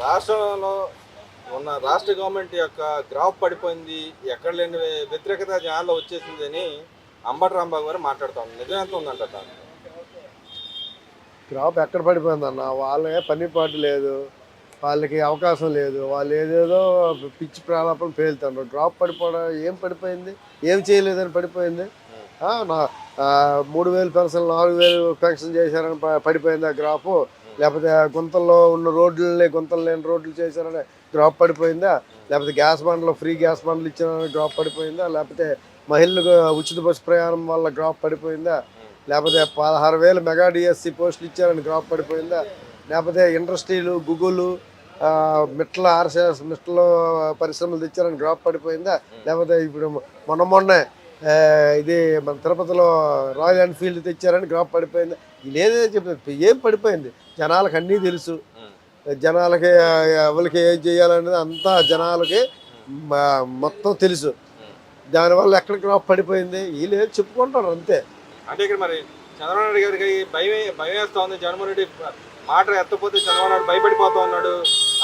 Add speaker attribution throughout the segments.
Speaker 1: రాష్ట్రంలో ఉన్న రాష్ట్ర గవర్నమెంట్ యొక్క గ్రాఫ్ పడిపోయింది, ఎక్కడ లేని వ్యతిరేకత జనాల్లో వచ్చేసింది అని అంబటి రాంబాబు గారు మాట్లాడుతూ ఉన్నారు. నిజం ఎంత ఉందంట దాంట్లో?
Speaker 2: క్రాప్ ఎక్కడ పడిపోయిందన్న, వాళ్ళే పని పాటు లేదు, వాళ్ళకి అవకాశం లేదు, వాళ్ళు ఏదేదో పిచ్చి ప్రాణాపం పేలుతున్నారు. డ్రాప్ పడిపోవడం ఏం పడిపోయింది, ఏం చేయలేదని పడిపోయింది. నా 3,000 పెన్షన్ 4,000 పెన్షన్ చేశారని పడిపోయింది ఆ గ్రాఫ్. లేకపోతే గుంతల్లో ఉన్న రోడ్లని గుంతలు లేని రోడ్లు చేశారని డ్రాప్ పడిపోయిందా, లేకపోతే గ్యాస్ బండ్లు ఫ్రీ గ్యాస్ బండ్లు ఇచ్చారని డ్రాప్ పడిపోయిందా, లేకపోతే మహిళలకు ఉచిత బస్సు ప్రయాణం వల్ల డ్రాప్ పడిపోయిందా, లేకపోతే 16,000 మెగా డిఎస్సి పోస్టులు ఇచ్చారని డ్రాప్ పడిపోయిందా, లేకపోతే ఇండస్ట్రీలు గూగుల్ మిట్ల ఆర్సిఎస్ మిట్ల పరిశ్రమలు తెచ్చారని డ్రాప్ పడిపోయిందా, లేకపోతే ఇప్పుడు మొన్నే ఇది మన తిరుపతిలో రాయల్ ఎన్ఫీల్డ్ తెచ్చారని డ్రాప్ పడిపోయిందా. లేదే చెప్తుంది, ఏం పడిపోయింది జనాలకు అన్నీ తెలుసు. జనాలకి ఎవరికి ఏం చేయాలనేది అంతా జనాలకి మొత్తం తెలుసు. దానివల్ల ఎక్కడ డ్రాప్ పడిపోయింది వీళ్ళు ఏం చెప్పుకుంటారు అంతే.
Speaker 1: అంటే ఇక్కడ మరి చంద్రబాబు నాయుడు గారికి భయం వేస్తూ ఉంది. జగన్మోహన్ రెడ్డి మాట ఎత్తపోతే చంద్రబాబు నాయుడు భయపడిపోతూ ఉన్నాడు,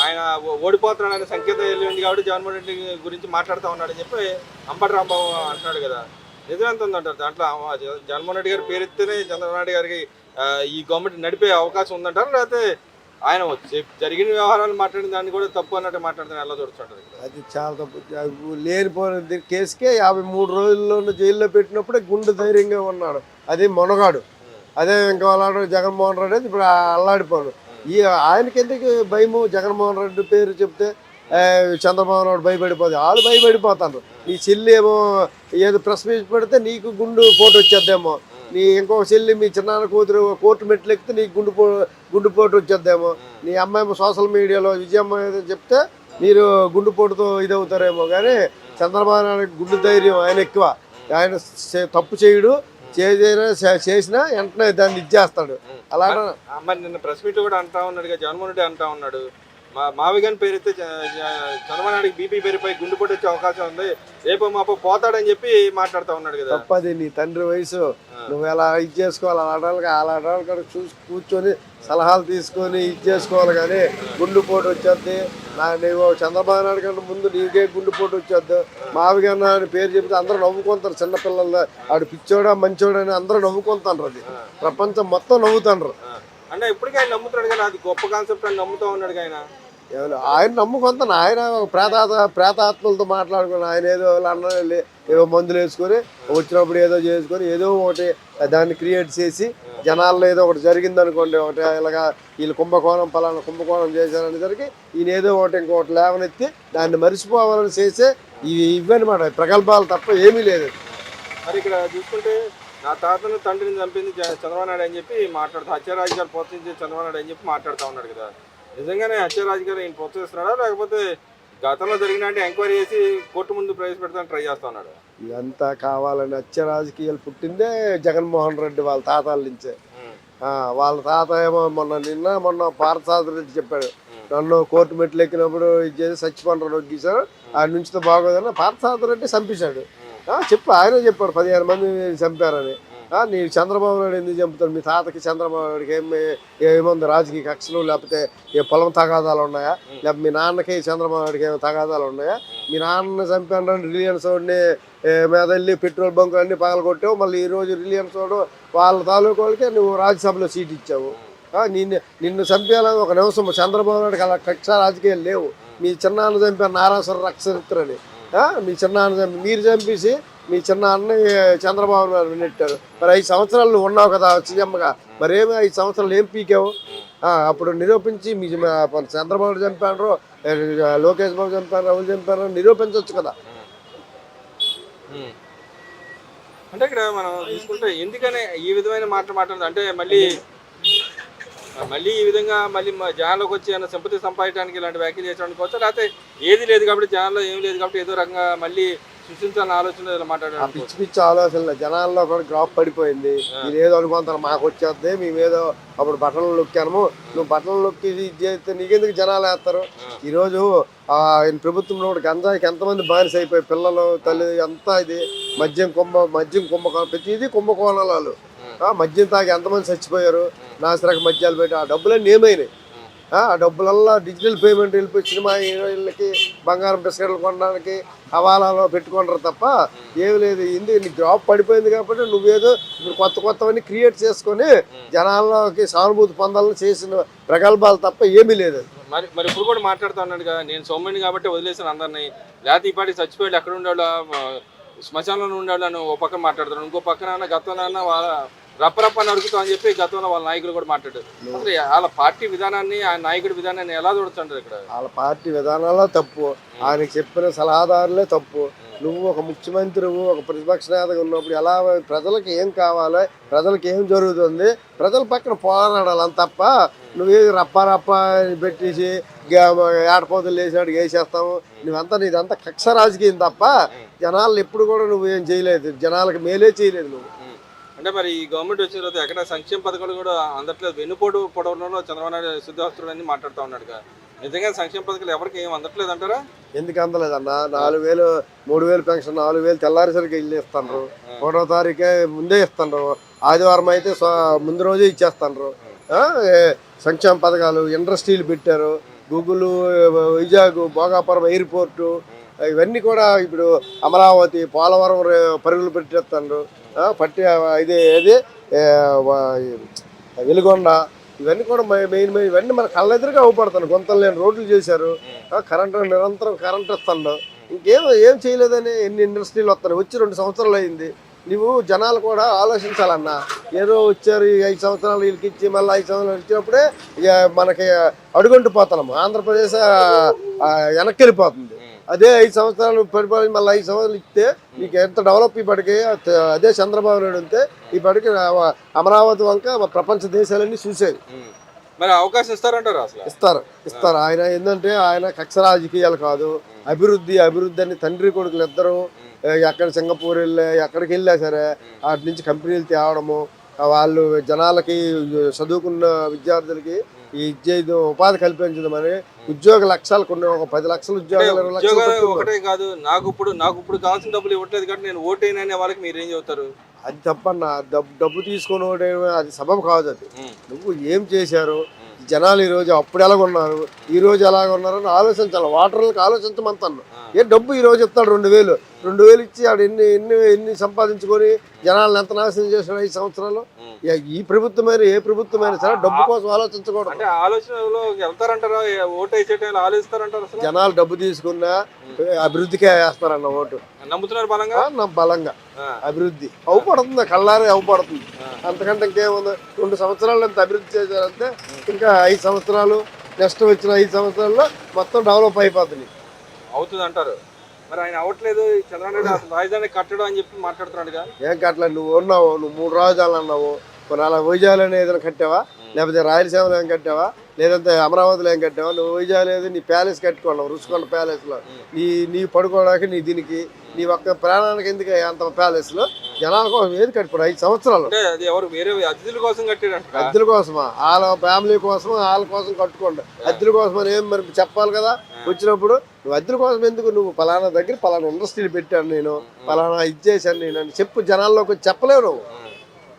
Speaker 1: ఆయన ఓడిపోతున్నాడు అనే సంకేతం వెళ్ళింది కాబట్టి జగన్మోహన్ రెడ్డి గురించి మాట్లాడుతూ ఉన్నాడు అని చెప్పి అంబటి రాంబాబు అంటున్నాడు కదా. నిజం ఎంత ఉందంటారు దాంట్లో? జగన్మోహన్ రెడ్డి గారి పేరెత్తేనే చంద్రబాబు నాయుడు గారికి ఈ గవర్నమెంట్ నడిపే అవకాశం ఉందంటారు, లేకపోతే ఆయన జరిగిన వ్యవహారాలు మాట్లాడిన దాన్ని కూడా తప్పు అన్నట్టు మాట్లాడుతున్నారు, ఎలా చూడుతుంటారు?
Speaker 2: అది చాలా తప్పు. లేనిపోయిన కేసుకే 53 రోజుల్లోనూ జైల్లో పెట్టినప్పుడే గుండె ధైర్యంగా ఉన్నాడు. అది మొనగాడు. అదే ఇంకా వాళ్ళ జగన్మోహన్ రెడ్డి ఇప్పుడు అల్లాడిపోడు. ఆయనకి ఎందుకు భయము? జగన్మోహన్ రెడ్డి పేరు చెప్తే చంద్రబాబు నాయుడు భయపడిపోతుంది, వాళ్ళు భయపడిపోతారు. నీ చెల్లి ఏమో ఏదో ప్రెస్ మీట్ పెడితే నీకు గుండు పోటు వచ్చేద్దేమో, నీ ఇంకొక చెల్లి మీ చిన్నాన్న కూతురు కోర్టు మెట్లు ఎక్కితే నీకు గుండుపోటు వచ్చేద్దేమో, నీ అమ్మాయి సోషల్ మీడియాలో విజయమ్మ ఏదో చెప్తే మీరు గుండుపోటుతో ఇదవుతారేమో. కానీ చంద్రబాబు నాయుడు గుండు ధైర్యం ఆయన ఎక్కువ. ఆయన తప్పు చేయడు, చేసినా వెంటనే దాన్ని ఇచ్చేస్తాడు. అలా
Speaker 1: మరి నిన్న ప్రెస్ మీట్ కూడా అంటా ఉన్నాడు, జగన్మోహన్ రెడ్డి అంటా ఉన్నాడు, మావిగాని పేరుతో చంద్రబాబు నాయుడికి బీపీ పేరుపై గుండెపోటు వచ్చే అవకాశం ఉంది, రేపు మాపో పోతాడని చెప్పి మాట్లాడుతూ ఉన్నాడు కదా.
Speaker 2: తప్పది, నీ తండ్రి వయసు, నువ్వు ఎలా ఇది చేసుకోవాలి, అలా చూసి కూర్చొని సలహాలు తీసుకొని ఇది చేసుకోవాలి. కానీ గుండెపోటు వచ్చేద్ది, నువ్వు చంద్రబాబు నాయుడు కంటే ముందు నీకే గుండెపోటు వచ్చేద్దు. మావిగన్న అని పేరు చెప్తే అందరూ నవ్వుకుంటారు, చిన్నపిల్లలు ఆడు పిచ్చోడా మంచోడా అని అందరూ నవ్వుకుంటారు. అది ప్రపంచం మొత్తం నవ్వుతాండ్రు.
Speaker 1: అంటే ఇప్పటికీ ఆయన నమ్ముతాడు కదా, అది గొప్ప కాన్సెప్ట్ అని నమ్ముతూ ఉన్నాడు
Speaker 2: ఆయన నమ్ముకుంటాను. ఆయన ప్రేతాత్మలతో మాట్లాడుకుని ఆయన ఏదో లండన్ వెళ్ళి ఏదో మందులు వేసుకొని వచ్చినప్పుడు ఏదో చేసుకొని ఏదో ఒకటి దాన్ని క్రియేట్ చేసి జనాల్లో ఏదో ఒకటి జరిగింది అనుకోండి, ఒకటి ఇలాగా వీళ్ళు కుంభకోణం పలానా కుంభకోణం చేశారనేసరికి ఈయన ఏదో ఒకటి ఇంకొకటి లేవనెత్తి దాన్ని మరిచిపోవాలని చేసే ఇవన్నమాట ప్రగల్భాలు తప్ప ఏమీ లేదు.
Speaker 1: మరి ఇక్కడ చూసుకుంటే నా తాతను తండ్రిని చంపింది చంద్రబాబు నాయుడు అని చెప్పి మాట్లాడుతూ హత్యారాజు గారు ప్రోత్సహించి చంద్రబాబు నాయుడు అని చెప్పి మాట్లాడుతూ ఉన్నాడు కదా. నిజంగానే హత్యారాజు గారు ఈయన ప్రోత్సహిస్తున్నాడా, లేకపోతే గతంలో జరిగిన అంటే ఎంక్వైరీ చేసి కోర్టు ముందు ప్రవేశపెడతాను ట్రై చేస్తా ఉన్నాడు?
Speaker 2: ఇదంతా కావాలని హత్య రాజకీయాలు పుట్టిందే జగన్మోహన్ రెడ్డి వాళ్ళ తాతాల నుంచే. వాళ్ళ తాత ఏమో మొన్న పార్థసారథి రెడ్డి చెప్పాడు, నన్ను కోర్టు మెట్లు ఎక్కినప్పుడు ఇది చేసి చచ్చిపోండ్రు నొగ్గేశారు, ఆయన నుంచితో బాగోదని పార్థసారథి రెడ్డి చంపేశాడు. ఆయన చెప్పాడు 15 మంది చంపారని. నీ చంద్రబాబు నాయుడు ఎందుకు చంపుతాడు? మీ తాతకి చంద్రబాబు నాయుడికి ఏముంది రాజకీయ కక్షలు, లేకపోతే ఏ పొలం తగాదాలు ఉన్నాయా, లేకపోతే మీ నాన్నకి చంద్రబాబు నాయుడికి ఏమో తగాదాలు ఉన్నాయా? మీ నాన్న చంపాను రిలయన్స్ వాడిని మీద వెళ్ళి పెట్రోల్ బంక్ అన్ని పగలగొట్టావు, మళ్ళీ ఈరోజు రిలయన్స్ వాడు వాళ్ళ తాలూకు వాళ్ళకే నువ్వు రాజ్యసభలో సీట్ ఇచ్చావు. నిన్ను చంపేయాలని ఒక నిమిషం చంద్రబాబు నాయుడికి అలా కక్ష రాజకీయాలు లేవు. మీ చిన్నాన్న చంపారు నారాసుర రక్షరిత్రని, మీ చిన్నాన్న చంపి మీరు చంపేసి మీ చిన్నాన్ని చంద్రబాబు నాయుడు నెట్టారు. మరి 5 సంవత్సరాలు నువ్వు ఉన్నావు కదా సీఎంగా, మరేమి 5 సంవత్సరాలు ఏం పీకావు? అప్పుడు నిరూపించి మీ చంద్రబాబు చంపారు, లోకేష్ బాబు చంపారు, రాహుల్ చంపారు నిరూపించవచ్చు కదా.
Speaker 1: అంటే ఇక్కడ మనం చూసుకుంటే ఎందుకనే ఈ విధమైన మాట్లాడదు అంటే మళ్ళీ ఈ విధంగా మళ్ళీ జనాల్లోకి వచ్చి ఏమైనా సింపతి సంపాదించడానికి ఇలాంటి వ్యాఖ్యలు చేయడానికి వచ్చా, లేకపోతే ఏది లేదు కాబట్టి జనాల్లో ఏం లేదు కాబట్టి ఏదో రకంగా మళ్ళీ సృష్టించాలని ఆలోచన మాట్లాడారు?
Speaker 2: పిచ్చి పిచ్చి ఆలోచనలు జనాల్లో కూడా గ్రాఫ్ పడిపోయింది. మీరు ఏదో అనుకుంటారు మాకు వచ్చేద్ది, మేమేదో అప్పుడు బట్టలు నొక్కాము, నువ్వు బట్టలు నొక్కి ఇది చేస్తే నీకెందుకు జనాలు వేస్తారు? ఈరోజు ప్రభుత్వంలో కూడా గంజాయికి ఎంతమంది బానిస అయిపోయి పిల్లలు తల్లి అంతా ఇది మద్యం కుంభకోణం ప్రతిదీ కుంభకోణాలు. మద్యం తాగి ఎంతమంది చచ్చిపోయారు, నాసిరక మద్యాలు పెట్టి ఆ డబ్బులన్నీ ఏమైనాయి? ఆ డబ్బులల్లా డిజిటల్ పేమెంట్ వెళ్ళిపోయి సినిమా హీరోయిన్లకి బంగారం బిస్కెట్లు కొనడానికి హవాలాలో పెట్టుకుంటారు తప్ప ఏమి లేదు. నీ జాబ్ పడిపోయింది కాబట్టి నువ్వేదో ఇప్పుడు కొత్తవన్నీ క్రియేట్ చేసుకొని జనాల్లోకి సానుభూతి పొందాలని చేసిన ప్రగల్భాలు తప్ప ఏమీ లేదు.
Speaker 1: మరి మరి ఇప్పుడు కూడా మాట్లాడుతూ ఉన్నాడు కదా, నేను సౌమ్యుని కాబట్టి వదిలేసాను అందరినీ, లేకపోతే ఈ పాటికి చచ్చిపోయాడు ఎక్కడ ఉండేవాళ్ళు శ్మశానంలో ఉండేవాళ్ళు అని ఓ పక్కన మాట్లాడుతున్నాడు, ఇంకో పక్కన గతంలో వాళ్ళ రప్పరప్ప నరుకుతాం అని చెప్పి గతంలో వాళ్ళ నాయకులు కూడా మాట్లాడారు. అసలు వాళ్ళ పార్టీ విధానాన్ని ఆ నాయకుడి విధానాన్ని ఎలా చూడొచ్చు ఇక్కడ?
Speaker 2: వాళ్ళ పార్టీ విధానాల్లో తప్పు, ఆయనకి చెప్పిన సలహాదారులే తప్పు. నువ్వు ఒక ముఖ్యమంత్రివు, ఒక ప్రతిపక్ష నేతగా ఉన్నప్పుడు ఎలా ప్రజలకు ఏం కావాలి, ప్రజలకు ఏం జరుగుతుంది, ప్రజల పక్కన పోరాడాలని తప్ప నువ్వే రప్ప పెట్టేసి ఏడపోతులు వేసినాడు వేసేస్తాము, నీదంతా కక్ష రాజకీయం తప్ప జనాలు ఎప్పుడు కూడా నువ్వు ఏం చేయలేదు, జనాలకు మేలే చేయలేదు నువ్వు.
Speaker 1: అంటే మరి ఈ గవర్నమెంట్ వచ్చిన తర్వాత ఎక్కడ సంక్షేమ పథకాలు కూడా అందట్లేదు, వెన్నుపోటు పొడవడంలో చంద్రబాబు నాయుడు శుద్ధాస్తుడు అని మాట్లాడుతూ ఉన్నాడు కదా, నిజంగా సంక్షేమ పథకాలు ఎవరికి ఏం అందట్లేదు అంటారా?
Speaker 2: ఎందుకు అందలేదన్న? 4,000 3,000 పెన్షన్ 4,000 తెల్లారిసరికి వెళ్ళి ఇస్తాను, 1వ తారీఖే ముందే ఇస్తాను, ఆదివారం అయితే ముందు రోజే ఇచ్చేస్తాను. సంక్షేమ పథకాలు ఇండస్ట్రీలు పెట్టారు, గూగుల్, వైజాగ్, భోగాపురం ఎయిర్పోర్టు, ఇవన్నీ కూడా ఇప్పుడు అమరావతి, పోలవరం పరుగులు పెట్టేస్తాను, వెలుగొండ, ఇవన్నీ కూడా మెయిన్ ఇవన్నీ మన కళ్ళెదురుగా అవపడతాను. గుంతలు లేని రోడ్లు చేశారు, కరెంటు నిరంతరం కరెంట్ ఇస్తాడు, ఏం చేయలేదని ఎన్ని ఇండస్ట్రీలు వస్తాయి. వచ్చి 2 సంవత్సరాలు అయింది. నువ్వు జనాలు కూడా ఆలోచించాలన్నా, ఏదో వచ్చారు ఈ 5 సంవత్సరాలు వీళ్ళకి ఇచ్చి మళ్ళీ 5 సంవత్సరాలు ఇచ్చినప్పుడే మనకి అడుగంటు పోతున్నాము, ఆంధ్రప్రదేశ్ వెనక్కి వెళ్ళిపోతుంది. అదే 5 సంవత్సరాలు పరిపాలన మళ్ళీ 5 సంవత్సరాలు ఇస్తే నీకు ఎంత డెవలప్ ఇప్పటికి, అదే చంద్రబాబు నాయుడు ఉంటే ఇప్పటికి అమరావతి వంక ప్రపంచ దేశాలన్నీ చూసేది.
Speaker 1: మరి అవకాశం ఇస్తారంటారు? అసలు
Speaker 2: ఇస్తారు. ఆయన ఏంటంటే ఆయన కక్ష రాజకీయాలు కాదు, అభివృద్ధి అని తండ్రి కొడుకులు ఇద్దరు ఎక్కడ సింగపూర్ ఎక్కడికి వెళ్ళా సరే వాటి నుంచి కంపెనీలు తేవడము, వాళ్ళు జనాలకి చదువుకున్న విద్యార్థులకి ఉపాధి కల్పించడమని ఉద్యోగ లక్ష్యాలు కొన్ని, ఒక 10 లక్షల ఉద్యోగాలు, 20 లక్షలు
Speaker 1: ఒకటే కాదు. నాకు ఇప్పుడు కావాల్సిన డబ్బులు ఇవ్వట్లేదు కాబట్టి నేను ఓటేననే వాళ్ళకి మీరు ఏం చెబుతారు?
Speaker 2: అది తప్పన్న. డబ్బు తీసుకొని ఓటేయడం అది సబబు కాదు. అది నువ్వు ఏం చేశారు, జనాలు ఈరోజు అప్పుడు ఎలాగున్నారు, ఈరోజు ఎలాగున్నారు అని ఆలోచించాలి. ఓటర్లకు ఆలోచించమంటాను. డబ్బు ఈరోజు ఇస్తాడు 2,000 ఇచ్చి ఆడు ఎన్ని సంపాదించుకొని జనాలను ఎంత నాశనం చేశాడు 5 సంవత్సరాలు. ఈ ప్రభుత్వమైన ఏ ప్రభుత్వమైనా సరే డబ్బు కోసం ఆలోచించకూడదు.
Speaker 1: అంటే ఆలోచనలో వెళ్తారంటారా? ఓటు వేసే టైంలో ఆలోచిస్తారంటారు?
Speaker 2: జనాలు డబ్బు తీసుకున్నా అభివృద్ధికే వేస్తారన్న ఓటు.
Speaker 1: నమ్ముతున్నారు
Speaker 2: బలంగా అభివృద్ధి అవుపడుతుంది, కళ్ళారే అవుపడుతుంది. అంతకంటే ఇంకేముంది? 2 సంవత్సరాలు ఎంత అభివృద్ధి చేశారంటే ఇంకా 5 సంవత్సరాలు, నెక్స్ట్ వచ్చిన 5 సంవత్సరాల్లో మొత్తం డెవలప్ అయిపోతుంది.
Speaker 1: అవుతుంది అంటారు. మరి ఆయన అవ్వట్లేదు. చంద్రబాబు నాయుడు అసలు రాజధాని కట్టడం అని చెప్పి మాట్లాడుతున్నాడుగా.
Speaker 2: ఏం కట్టలేదు. నువ్వు 3 రాజధానులు అన్నావు, 4 వైజాగ్లో ఏదైనా కట్టావా, లేకపోతే రాయలసీమలో ఏం కట్టావా, లేదంటే అమరావతిలో ఏం కట్టావా? నువ్వు వైజాగ్ లేదు, నీ ప్యాలెస్ కట్టుకున్నావు రుషికొండ ప్యాలెస్లో, నీ పడుకోవడానికి నీ దీనికి నీ ఒక్క ప్రాణానికి ఎందుకు అంత ప్యాలెస్లో జనాల కోసం ఏది కట్టుకోడు 5 సంవత్సరాలు?
Speaker 1: అతిథుల కోసం కట్టాడు.
Speaker 2: అద్దెల కోసమా? వాళ్ళ ఫ్యామిలీ కోసం వాళ్ళ కోసం కట్టుకోండి. అద్దెల కోసం అని ఏం మరి చెప్పాలి కదా వచ్చినప్పుడు. నువ్వు అద్దెల కోసం ఎందుకు? నువ్వు పలానా దగ్గర పలానా ఇండస్ట్రీలు పెట్టాను, నేను పలానా ఇచ్చేసాను నేను అని చెప్పు, జనాల్లోకి చెప్పలేవు నువ్వు.